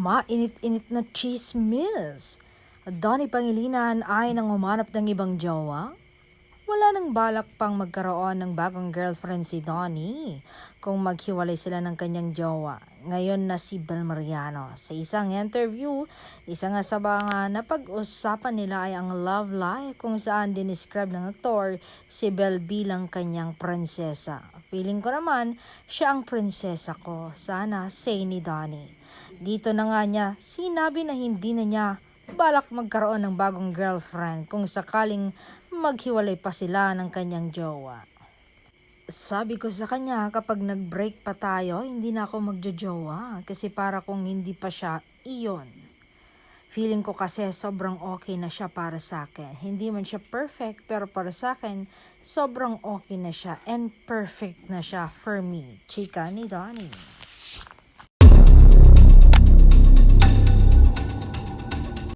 Mainit-init na chismis. Donnie Pangilinan ay nang humanap ng ibang jowa? Wala nang balak pang magkaroon ng bagong girlfriend si Donnie kung maghiwalay sila ng kanyang jowa. Ngayon na si Bel Mariano. Sa isang interview, isa nga sa mga napag-usapan nila ay ang love life kung saan dinescribe ng aktor si Bel bilang kanyang prinsesa. Feeling ko naman, siya ang prinsesa ko. Sana say ni Donnie. Dito na nga niya sinabi na hindi na niya balak magkaroon ng bagong girlfriend kung sakaling maghiwalay pa sila ng kanyang jowa. Sabi ko sa kanya, kapag nag-break pa tayo, hindi na ako magjojowa kasi para kung hindi pa siya iyon. Feeling ko kasi sobrang okay na siya para sa akin. Hindi man siya perfect pero para sa akin, sobrang okay na siya and perfect na siya for me. Chika ni Donnie.